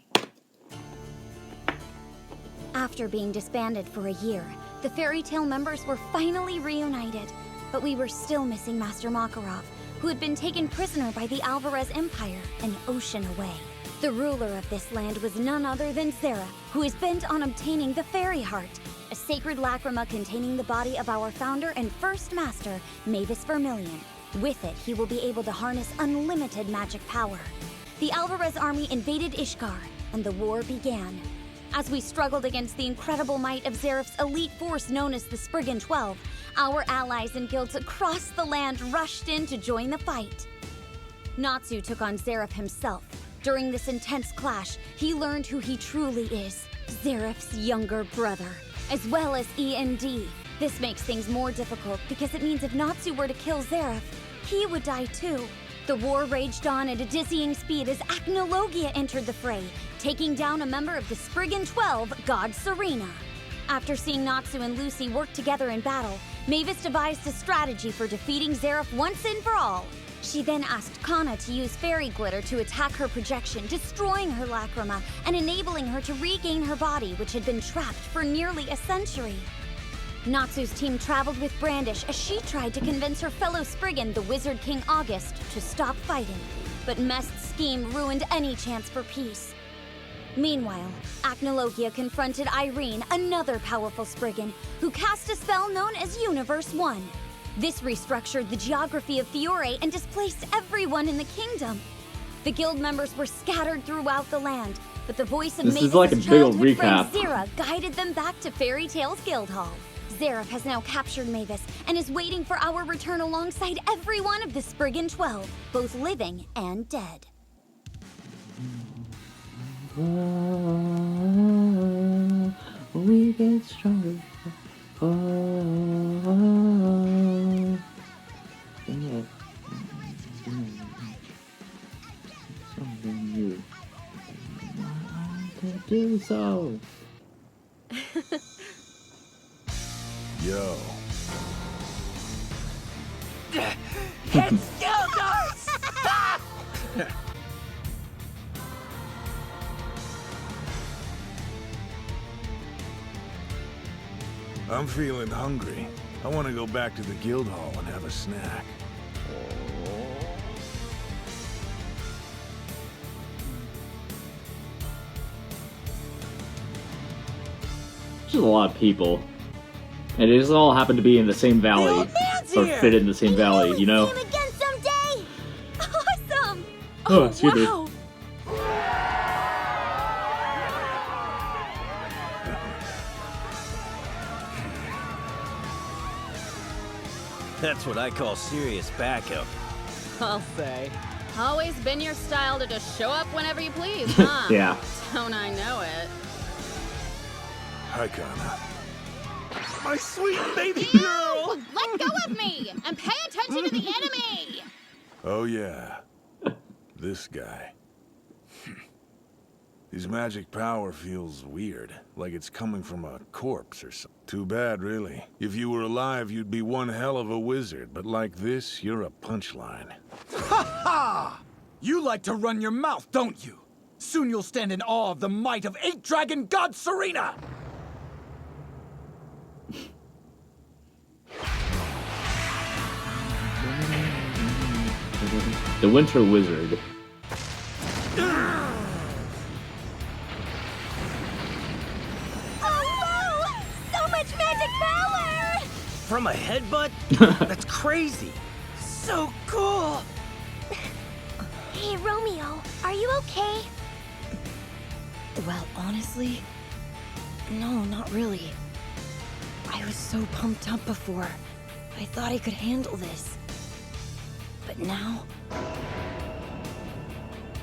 After being disbanded for a year, the Fairy Tail members were finally reunited. But we were still missing Master Makarov, who had been taken prisoner by the Alvarez Empire an ocean away. The ruler of this land was none other than Zera, who is bent on obtaining the Fairy Heart, a sacred lacrima containing the body of our founder and first master, Mavis Vermilion. With it, he will be able to harness unlimited magic power. The Alvarez army invaded Ishgar, and the war began. As we struggled against the incredible might of Zeref's elite force known as the Spriggan 12, our allies and guilds across the land rushed in to join the fight. Natsu took on Zeref himself. During this intense clash, he learned who he truly is, Zeref's younger brother, as well as END. This makes things more difficult because it means if Natsu were to kill Zeref, he would die too. The war raged on at a dizzying speed as Acnologia entered the fray, taking down a member of the Spriggan 12, God Serena. After seeing Natsu and Lucy work together in battle, Mavis devised a strategy for defeating Zeref once and for all. She then asked Kana to use fairy glitter to attack her projection, destroying her lacrima and enabling her to regain her body, which had been trapped for nearly a century. Natsu's team traveled with Brandish as she tried to convince her fellow Spriggan, the Wizard King August, to stop fighting. But Mest's scheme ruined any chance for peace. Meanwhile, Acnologia confronted Irene, another powerful Spriggan, who cast a spell known as Universe 1. This restructured the geography of Fiore and displaced everyone in the kingdom. The guild members were scattered throughout the land, but the voice of Mavis' childhood friend Zera guided them back to Fairy Tail's Guildhall. Zeref has now captured Mavis and is waiting for our return alongside every one of the Spriggan 12, both living and dead. We get stronger. You to do so. Yo. It's Guildarts! I'm feeling hungry. I want to go back to the guildhall and have a snack. There's a lot of people. And it just all happened to be in the same valley. The old man's or fit in the same valley, you know? See him again someday! Awesome! Oh, excuse me. Wow! That's what I call serious backup. I'll say. Always been your style to just show up whenever you please, huh? Yeah. Don't I know it? Hi, Kana. My sweet baby You! girl! Let go of me! And pay attention to the enemy! Oh, yeah. This guy. His magic power feels weird, like it's coming from a corpse or something. Too bad, really. If you were alive, you'd be one hell of a wizard, but like this, you're a punchline. Ha ha! You like to run your mouth, don't you? Soon you'll stand in awe of the might of 8-dragon god Serena! The Winter Wizard. Oh no! So much magic power! From a headbutt? That's crazy. So cool! Hey, Romeo, are you okay? Well, honestly, no, not really. I was so pumped up before. I thought I could handle this. But now,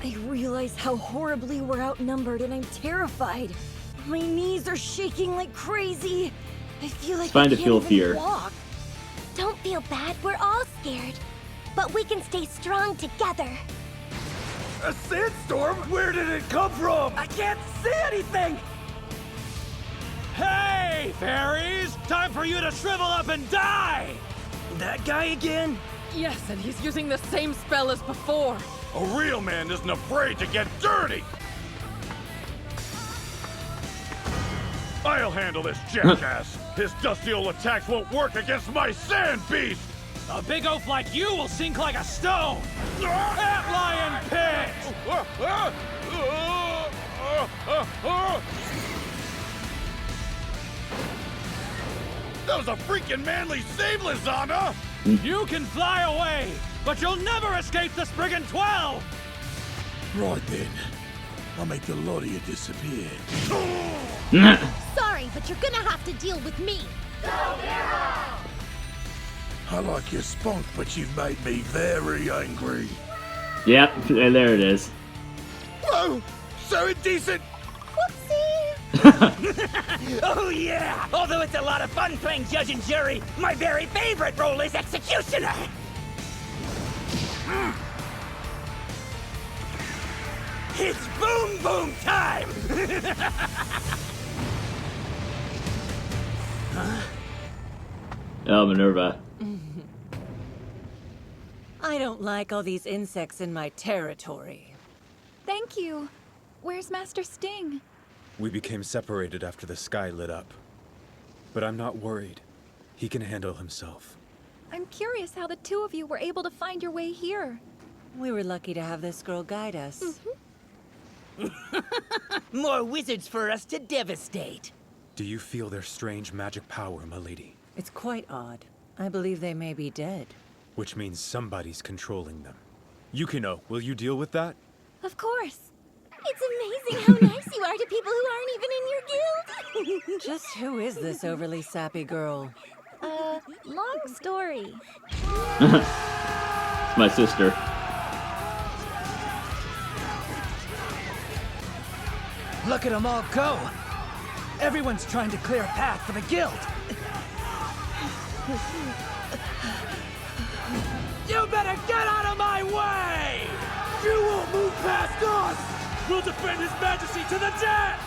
I realize how horribly we're outnumbered and I'm terrified. My knees are shaking like crazy. I feel like It's fine I to can't feel even fear. walk. Don't feel bad, we're all scared. But we can stay strong together. A sandstorm? Where did it come from? I can't see anything! Hey, fairies! Time for you to shrivel up and die! That guy again? Yes, and he's using the same spell as before. A real man isn't afraid to get dirty! I'll handle this jackass! His dusty old attacks won't work against my sand beast! A big oaf like you will sink like a stone! At lion pit! That was a freaking manly save, Lizana! You can fly away, but you'll never escape the Spriggan 12! Right then. I'll make the lot of you disappear. Sorry, but you're gonna have to deal with me. I like your spunk, but you've made me very angry. Yep, and there it is. Whoa! So indecent! Oh yeah! Although it's a lot of fun playing judge and jury, my very favorite role is executioner! It's boom boom time! Oh, Minerva. I don't like all these insects in my territory. Thank you. Where's Master Sting? We became separated after the sky lit up. But I'm not worried. He can handle himself. I'm curious how the two of you were able to find your way here. We were lucky to have this girl guide us. More wizards for us to devastate. Do you feel their strange magic power, milady? It's quite odd. I believe they may be dead. Which means somebody's controlling them. Yukino, will you deal with that? Of course. It's amazing how nice you are to people who aren't even in your guild. Just who is this overly sappy girl? Long story. It's my sister. Look at them all go! Everyone's trying to clear a path for the guild! You better get out of my way! You won't move past us! We'll defend His Majesty to the death!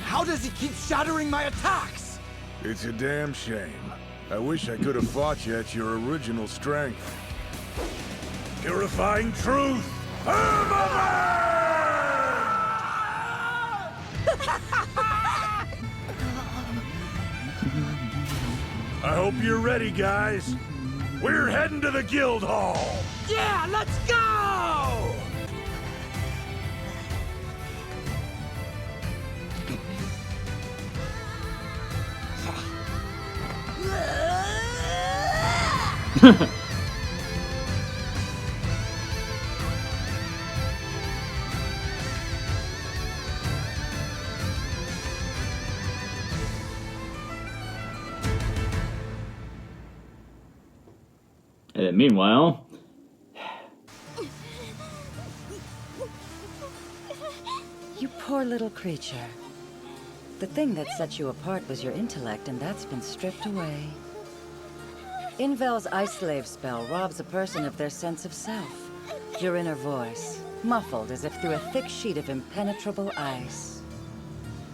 How does he keep shattering my attacks? It's a damn shame. I wish I could have fought you at your original strength. Purifying truth! I hope you're ready, guys. We're heading to the Guildhall. Yeah, let's go! And then meanwhile... You poor little creature. The thing that set you apart was your intellect, and that's been stripped away. Invel's Ice Slave spell robs a person of their sense of self. Your inner voice, muffled as if through a thick sheet of impenetrable ice.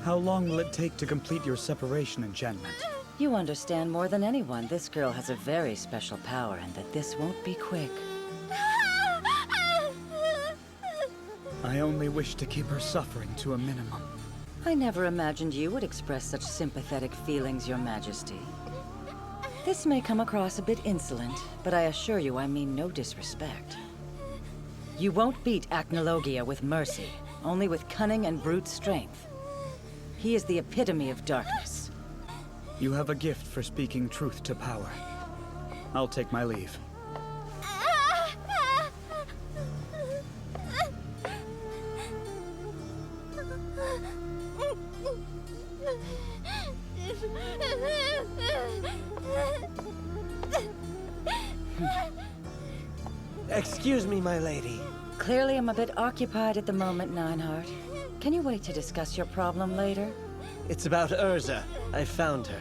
How long will it take to complete your separation enchantment? You understand more than anyone this girl has a very special power and that this won't be quick. I only wish to keep her suffering to a minimum. I never imagined you would express such sympathetic feelings, Your Majesty. This may come across a bit insolent, but I assure you I mean no disrespect. You won't beat Acnologia with mercy, only with cunning and brute strength. He is the epitome of darkness. You have a gift for speaking truth to power. I'll take my leave. Excuse me, my lady. Clearly I'm a bit occupied at the moment, Nineheart. Can you wait to discuss your problem later? It's about Urza. I found her.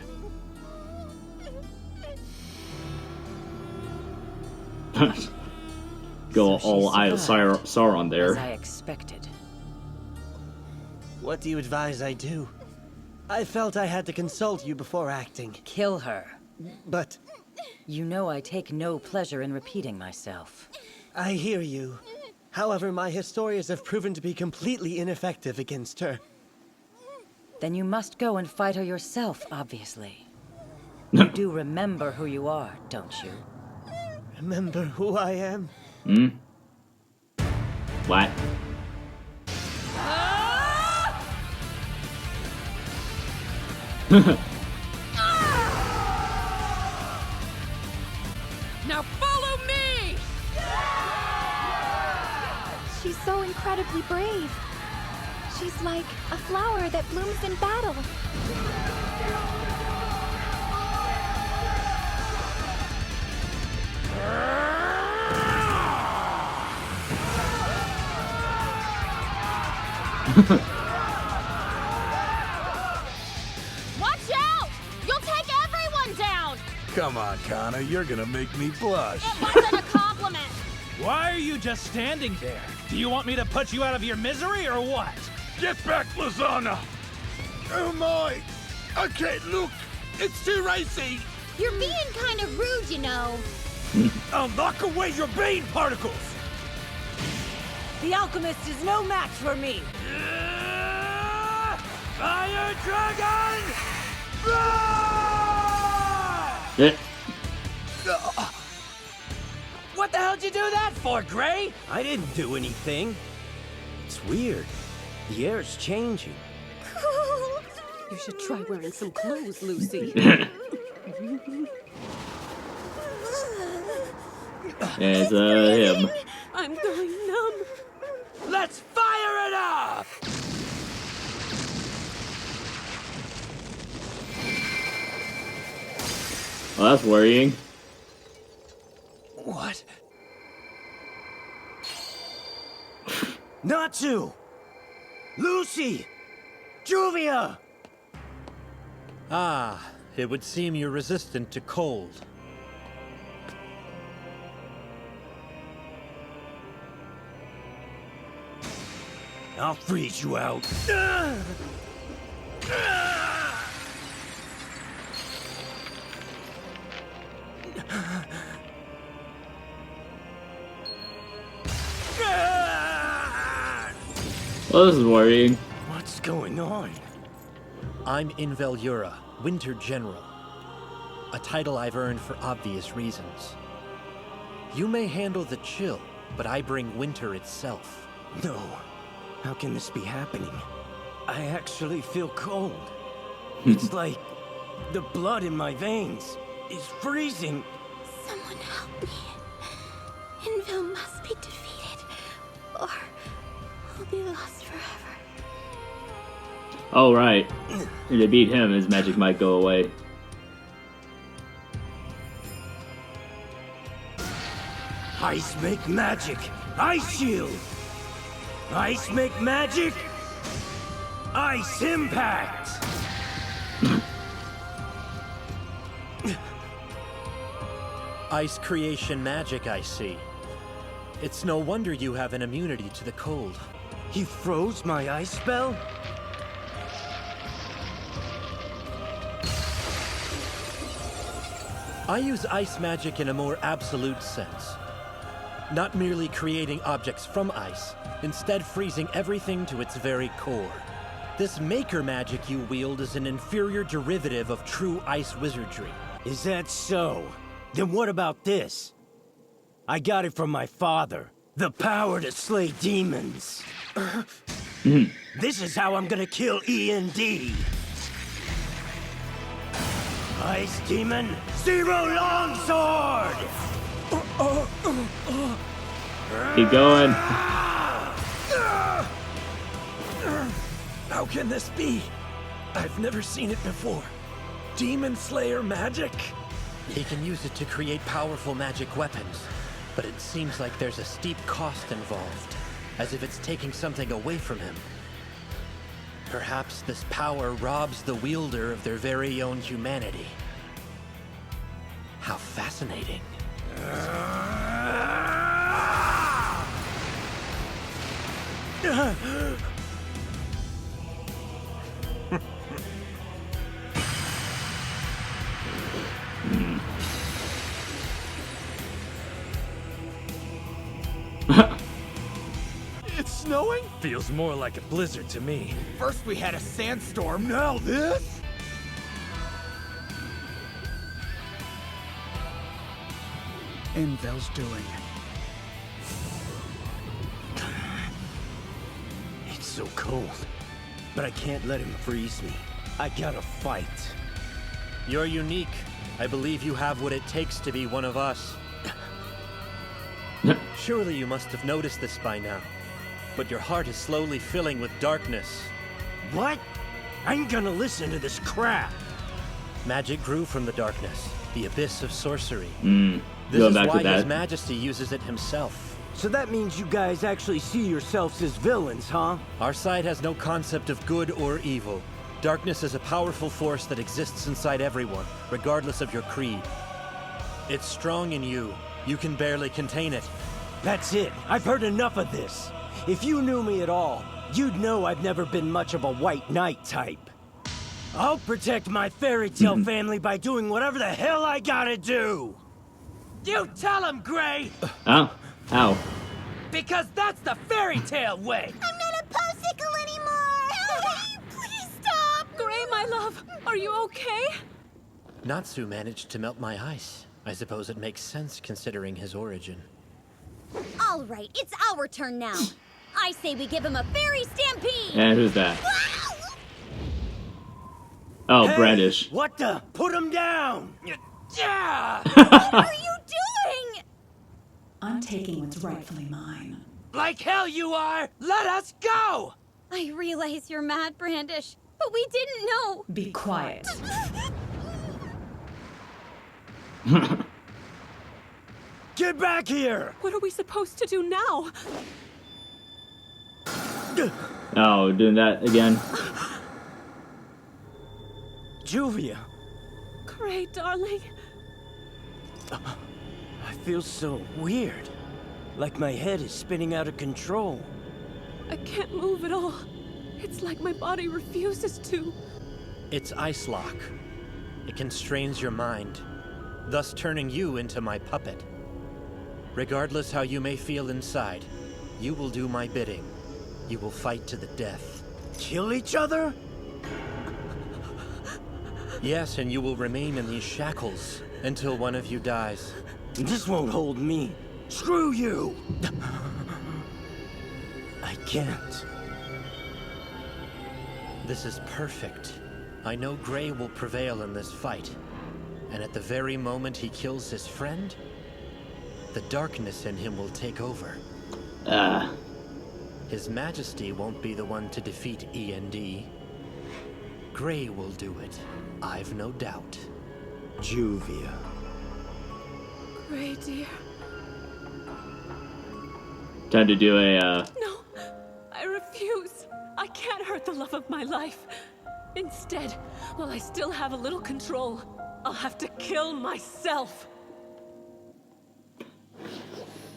Go all Eye of Sauron there. As I expected. What do you advise I do? I felt I had to consult you before acting. Kill her. But... You know I take no pleasure in repeating myself. I hear you. However, my historians have proven to be completely ineffective against her. Then you must go and fight her yourself, obviously. You do remember who you are, don't you? Remember who I am? Hmm? What? Now follow me! She's so incredibly brave. She's like a flower that blooms in battle. Watch out! You'll take everyone down! Come on, Connor, you're gonna make me blush. It wasn't a compliment! Why are you just standing there? Do you want me to put you out of your misery or what? Get back, Lasagna! Oh my! I can't look! It's too racy! You're being kind of rude, you know. I'll knock away your bane particles! The alchemist is no match for me! Fire Dragon! Yeah. What the hell'd you do that for, Gray? I didn't do anything. It's weird. The air's changing. You should try wearing some clothes, Lucy. It's him. I'm going numb. Let's fire it up! Well, that's worrying. What? Natsu! Lucy! Juvia! Ah, it would seem you're resistant to cold. I'll freeze you out. Well, this is worrying. What's going on? I'm Invel Yura, Winter General. A title I've earned for obvious reasons. You may handle the chill, but I bring winter itself. No. How can this be happening? I actually feel cold. It's like the blood in my veins is freezing. Someone help me. Invil must be defeated, or I'll be lost forever. Oh, right. If they beat him, his magic might go away. Ice make magic. Ice shield. Ice make magic. Ice impact. Ice creation magic, I see. It's no wonder you have an immunity to the cold. He froze my ice spell? I use ice magic in a more absolute sense. Not merely creating objects from ice, instead freezing everything to its very core. This maker magic you wield is an inferior derivative of true ice wizardry. Is that so? Then what about this? I got it from my father. The power to slay demons. This is how I'm gonna kill E&D. Ice Demon, Zero Longsword! Keep going. How can this be? I've never seen it before. Demon Slayer magic? He can use it to create powerful magic weapons, but it seems like there's a steep cost involved, as if it's taking something away from him. Perhaps this power robs the wielder of their very own humanity. How fascinating. It's snowing? Feels more like a blizzard to me. First we had a sandstorm, now this? Invel's doing. It's so cold, but I can't let him freeze me. I gotta fight. You're unique. I believe you have what it takes to be one of us. Surely you must have noticed this by now. But your heart is slowly filling with darkness. What? I ain't gonna listen to this crap. Magic grew from the darkness, the abyss of sorcery. Going This back is to why that. His Majesty uses it himself. So that means you guys actually see yourselves as villains, huh? Our side has no concept of good or evil. Darkness is a powerful force that exists inside everyone, regardless of your creed. It's strong in you. You can barely contain it. That's it. I've heard enough of this. If you knew me at all, you'd know I've never been much of a white knight type. I'll protect my fairy tale family by doing whatever the hell I gotta do. You tell him, Gray! Oh, how? Because that's the fairy tale way! I'm not a popsicle anymore! Please stop! Gray, my love, are you okay? Natsu managed to melt my ice. I suppose it makes sense considering his origin. All right, it's our turn now. I say we give him a fairy stampede. And who's that? Oh, Hey, Brandish. What the? Put him down! Yeah! What are you doing? I'm taking what's rightfully mine. Like hell you are! Let us go! I realize you're mad, Brandish, but we didn't know. Be quiet. Get back here! What are we supposed to do now? Oh, doing that again. Juvia, Gray, darling. I feel so weird. Like my head is spinning out of control. I can't move at all. It's like my body refuses to. It's Ice Lock. It constrains your mind, thus turning you into my puppet. Regardless how you may feel inside, you will do my bidding. You will fight to the death. Kill each other? Yes, and you will remain in these shackles until one of you dies. This won't hold me. Screw you! I can't. This is perfect. I know Gray will prevail in this fight. And at the very moment he kills his friend, the darkness in him will take over. His Majesty won't be the one to defeat END. Gray will do it, I've no doubt. Juvia. Gray, dear. Time to do a, No, I refuse. I can't hurt the love of my life. Instead, while I still have a little control, I'll have to kill myself.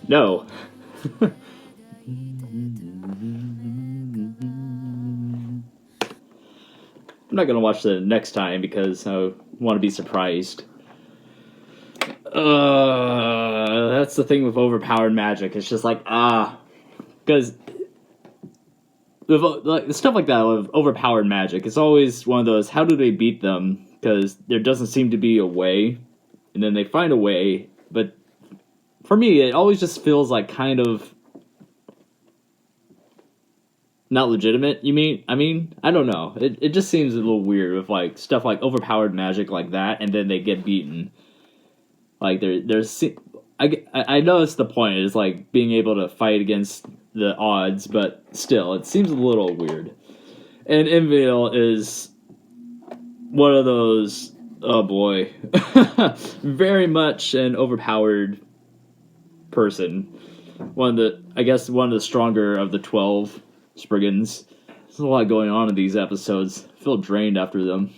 No. I'm not gonna watch the next time because I want to be surprised. That's the thing with overpowered magic. It's just like, because like stuff like that with overpowered magic, it's always one of those, how do they beat them? Because there doesn't seem to be a way, and then they find a way, but for me, it always just feels like kind of not legitimate. I mean, I don't know. It just seems a little weird with like stuff like overpowered magic like that, and then they get beaten. Like I know it's the point. It's like being able to fight against the odds, but still, it seems a little weird. And Envil is one of those. Oh boy, very much an overpowered person. One of the stronger of the 12 Spriggans. There's a lot going on in these episodes. I feel drained after them.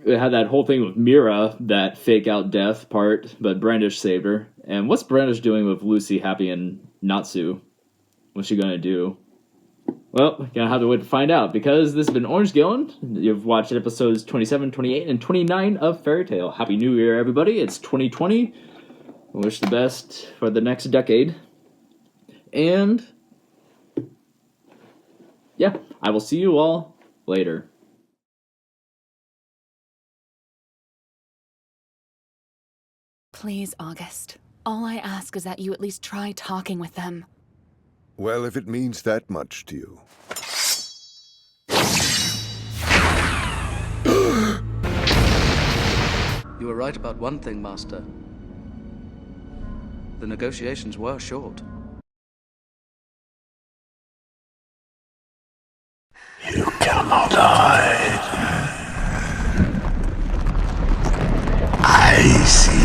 We had that whole thing with Mira, that fake out death part, but Brandish saved her. And what's Brandish doing with Lucy, Happy, and Natsu? What's she gonna do? Well, gonna have to wait to find out, because this has been Orange Galen. You've watched episodes 27, 28, and 29 of Fairy Tail. Happy New Year, everybody. It's 2020. I wish the best for the next decade. And yeah, I will see you all later. Please, August. All I ask is that you at least try talking with them. Well, if it means that much to you. You were right about one thing, Master. The negotiations were short. You cannot hide. I see you.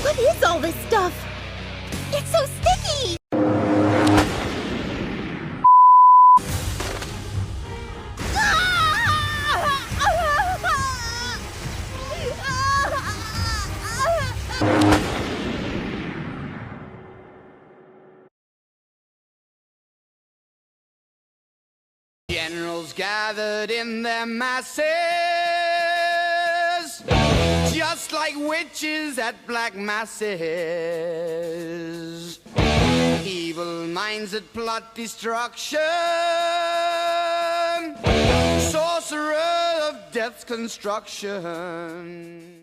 What is all this stuff? It's so sticky! Generals gathered in their masses, just like witches at black masses. Evil minds that plot destruction, sorcerer of death's construction.